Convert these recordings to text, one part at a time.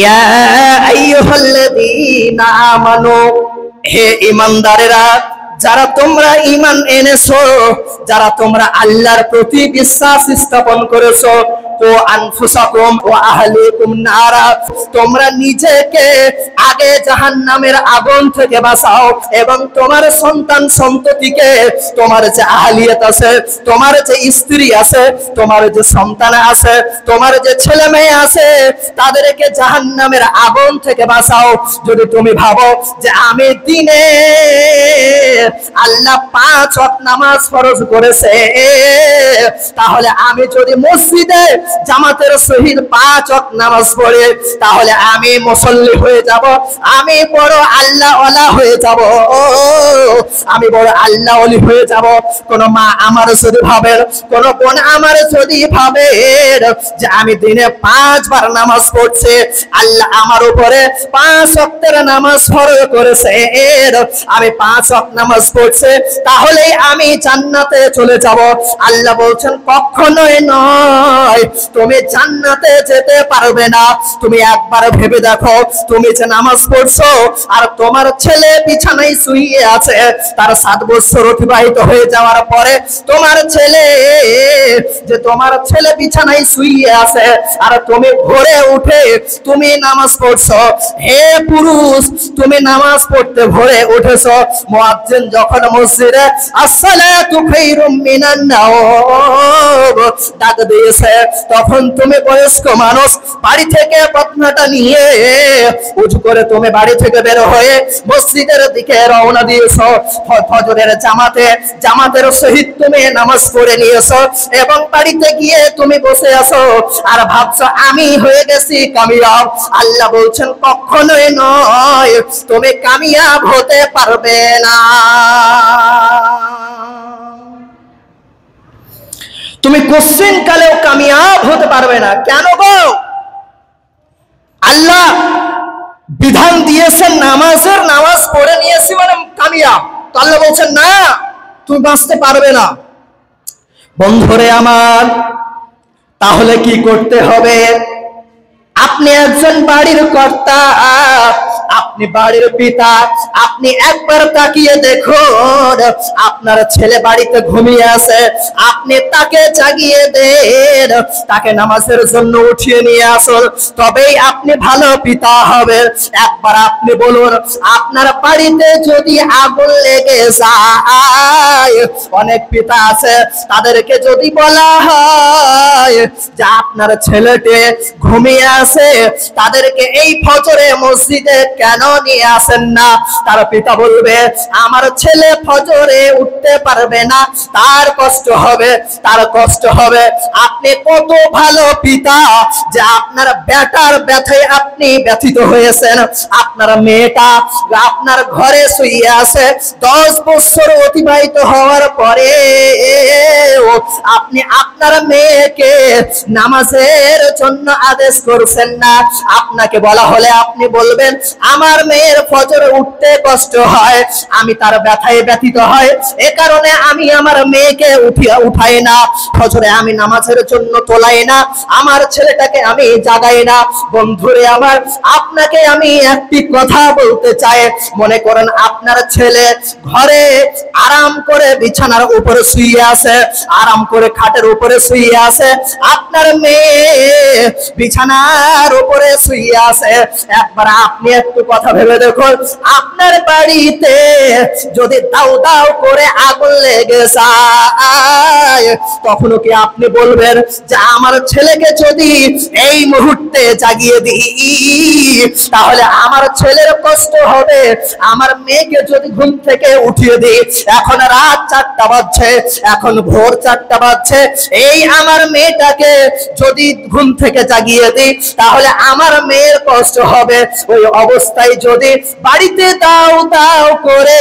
ইয়া আইয়ুহাল্লাযীনা আমানু, হে ঈমানদারেরা, যারা তোমরা ঈমান এনেছো, যারা তোমরা আল্লাহর প্রতি বিশ্বাস স্থাপন করেছো, ও আনফুসাকুম ওয়া আহলিকুম নারা, তোমরা নিজেকে আগে জাহান্নামের আগুন থেকে বাঁচাও এবং তোমার সন্তান সন্ততিকে, তোমার যে আহলিয়ত আছে, তোমার যে স্ত্রী আছে, তোমার যে সন্তান আছে, তোমার যে ছেলে মেয়ে আছে, তাদেরকে জাহান্নামের আগুন থেকে বাঁচাও। যদি তুমি ভাবো যে আমি দিনে আল্লাহ 5 ওয়াক্ত নামাজ ফরজ করেছে, তাহলে আমি যদি মসজিদে জামাতের সহিত 5 ওয়াক্ত নামাজ পড়ি, তাহলে আমি মুসল্লি হয়ে যাব, আমি বড় আল্লাহ ওয়ালা হয়ে যাব, আমি বড় আল্লাহ ওলি হয়ে যাব। কোন মা আমার যদি ভাবেন, কোন বোন আমার যদি ভাবে যে আমি দিনে 5 বার নামাজ পড়ছি, আল্লাহ আমার উপরে 5 ওয়াক্তের নামাজ ফরজ করেছে, আমি 5 ওয়াক্ত নামাজ পড়ছি, তাহলে আমি জান্নাতে চলে যাব। আল্লাহ বলছেন কখনোই নয়, তুমি জান্নাতে যেতে পারবে না। তুমি একবার ভেবে দেখো, তুমি যে নামাজ পড়ছো আর তোমার ছেলে বিছানায় শুয়ে আছে, তার 7 বছর অতিবাহিত হয়ে যাওয়ার পরে তোমার ছেলে বিছানায় শুয়ে আছে আর তুমি ভোরে উঠে তুমি নামাজ পড়ছো। হে পুরুষ, তুমি নামাজ পড়তে ভোরে উঠেছো, মুয়াজ্জিন যখন মসজিদে আসসালাতু খায়রুম মিনান নাওম ডাক দিয়েছে, তখন তুমি বয়স্ক মানুষ বাড়ি থেকে বদনাটা নিয়ে উজু করে তুমি বাড়ি থেকে বের হয়ে মসজিদের দিকে রওনা দিয়েছো। ফজরের জামাতের সহিত তুমি নামাজ পড়ে নিয়েছো এবং বাড়িতে গিয়ে তুমি বসে আছো আর ভাবছো আমি হয়ে গেছি কামিয়াব। আল্লাহ বলছেন কখনোই নয়, তুমি কামিয়াব হতে পারবে না। তুমি কোশ্চেন কালেও কামিয়াব হতে পারবে না। কেন গো? আল্লাহ বিধান দিয়েছেন নামাজ পড়ে নিয়েছি মানে কামিয়াব, তো আল্লাহ বলছেন না, তুমি বাঁচতে পারবে না। বন্ধুরে আমার, তাহলে কি করতে হবে? আপনি একজন বাড়ির কর্তা, আপনি বাড়ির পিতা, আপনি একবার তাকিয়ে দেখুন, আপনার ছেলে বাড়িতে ঘুমিয়ে আছে, আপনি তাকে জাগিয়ে দেন, তাকে নামাজের জন্য উঠিয়ে নিয়ে আসুন, তবেই আপনি ভালো পিতা হবেন। একবার আপনি বলুন, আপনার বাড়িতে যদি আগুন লেগে যায়, অনেক পিতা আছে, তাদেরকে যদি বলা হয় যে আপনার ছেলেটি ঘুমিয়ে আছে, তাদেরকে এই ফজরে মসজিদে কেন নিয়ে আসেন না, তার পিতা বলবে আমার ছেলে ফজরে উঠতে পারবে না, তার কষ্ট হবে। আপনি কত ভালো পিতা যে আপনার বেটার ব্যথায় আপনি ব্যথিত হয়েছেন। আপনার মেয়েটা আপনার ঘরে শুয়ে আছে, 10 বছর অতিবাহিত হওয়ার পরে আপনি আপনার মেয়েকে নামাজের জন্য আদেশ করছেন না। আপনাকে বলা হলে আপনি বলবেন আমার মেয়ের ফজরে উঠতে কষ্ট হয়, আমি তার ব্যথায় ব্যথিত হয়, এ কারণে আমি আমার মেয়েকে উঠাই না, ফজরে আমি নামাজের জন্য তোলাই না, আমার ছেলেটাকে আমি জাগাই না। বন্ধুরে আমার, আপনাকে আমি একটি কথা বলতে চাই, মনে করেন আপনার ছেলে ঘরে আরাম করে বিছানার উপরে শুয়ে আছে, আরাম করে খাটের উপরে শুয়ে আছে, আপনার মেয়ে বিছানার উপরে শুয়ে আছে। একবার আপনি একটু কথা ভেবে দেখুন, আপনার বাড়িতে যদি দাউ দাউ করে আগুন লেগে যায়, তখনও কি আপনি বলবেন যে আমার ছেলেকে যদি এই মুহূর্তে জাগিয়ে দিই তাহলে আমার ছেলের কষ্ট হবে? আমার মেয়েকে যদি ঘুম থেকে উঠিয়ে দিই, এখন রাত 4টা বাজছে, এখন ভোর 4টা বাজছে, এই আমার মেয়েটাকে যদি ঘুম থেকে জাগিয়ে দিই তাহলে আমার মেয়ের কষ্ট হবে। ওই অবস্থায় যদি বাড়িতে দাও দাও করে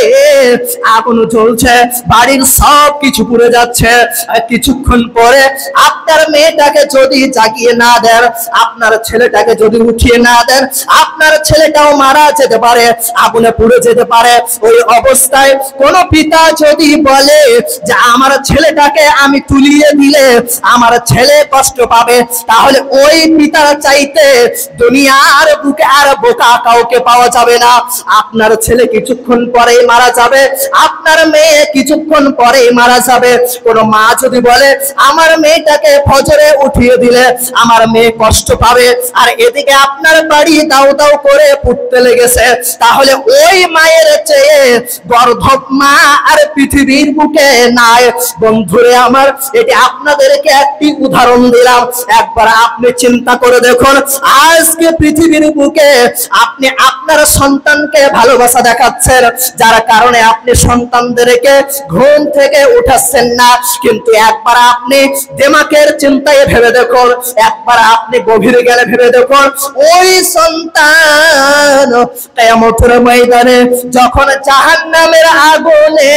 আগুন জ্বলছে, বাড়ির সব কিছু পুড়ে যাচ্ছে, আর কিছুক্ষণ পরে আপনার মেয়েটাকে যদি জাগিয়ে না দেন, আপনার ছেলেটাকে যদি উঠিয়ে না দেন, আপনার ছেলেটাও মারা যেতে পারে, আগুনে পুড়ে যেতে পারে। ওই অবস্থায় কোন পিতা যদি বলে যে আমার ছেলেটাকে আমি তুলিয়ে দিলে আমার ছেলে কষ্ট পাবে, তাহলে ওই পিতার চাইতে দুনিয়ার বুকে আর বোকা কাউকে পাওয়া যাবে না। আপনার ছেলে কিছুক্ষণ পরেই মারা যাবে, আপনার মেয়ে কিছুক্ষণ পরেই মারা যাবে। কোন মা যদি বলে আমার মেয়েটাকে ফজরে উঠিয়ে দিলে আমার মেয়ে কষ্ট পাবে, আর এদিকে আপনার বাড়ি দাও দাও করে পুড়তে লেগেছে, তাহলে ওই মায়ের চেয়ে গর্ধব মা আর পৃথিবীর বুকে নাই। বন্ধুরে আমার, এটি আপনাদেরকে একটি উদাহরণ দিলাম। একবার আপনি চিন্তা করে দেখুন, আজকে পৃথিবীর বুকে আপনি আপনার সন্তানকে ভালোবাসা দেখাচ্ছেন, যার কারণে আপনি সন্তানদেরকে ঘুম থেকে উঠাচ্ছেন না। কিন্তু একবার আপনি দিমাগের চিন্তায় ভেবে দেখুন, একবার আপনি গভীরে গেলে ভেবে দেখুন, ওই সন্তান কিয়ামতের ময়দানে যখন জাহান্নামের আগুনে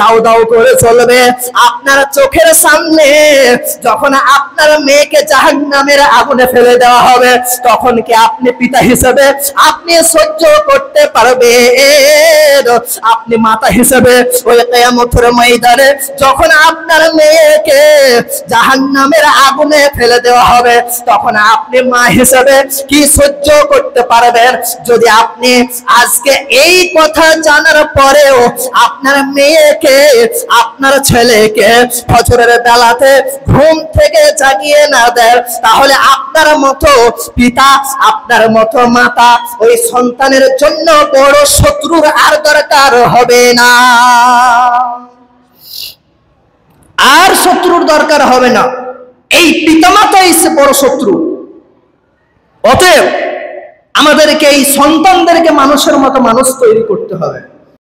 দাউ দাউ করে চলবে, আপনার চোখের সামনে যখন আপনার মেয়েকে জাহান্নামের আগুনে ফেলে দেওয়া হবে, তখন কি আপনি পিতা হিসেবে আপনি সহ্য করতে পারবেন? আপনি মাতা হিসেবে ওই কিয়ামতের ময়দানে যখন আপনার মেয়েকে জাহান্নামের আগুনে ফেলে দেওয়া হবে, তখন আপনি মা হিসেবে কি সহ্য করতে পারবেন? যদি আপনি আজকে এই কথা জানার পরেও আপনার মেয়েকে, আপনার ছেলেকে ফজরের বেলাতে ঘুম থেকে জাগিয়ে না দেন, তাহলে আপনার মতো পিতা, আপনার মতো মাতা ওই সন্তানের জন্য বড় শত্রুর আর দরকার হবে না, আর শত্রুর দরকার হবে না। এই পিতামাতাই বড় শত্রু। অতএব আমাদেরকে এই সন্তানদেরকে মানুষের মতো মানুষ তৈরি করতে হবে।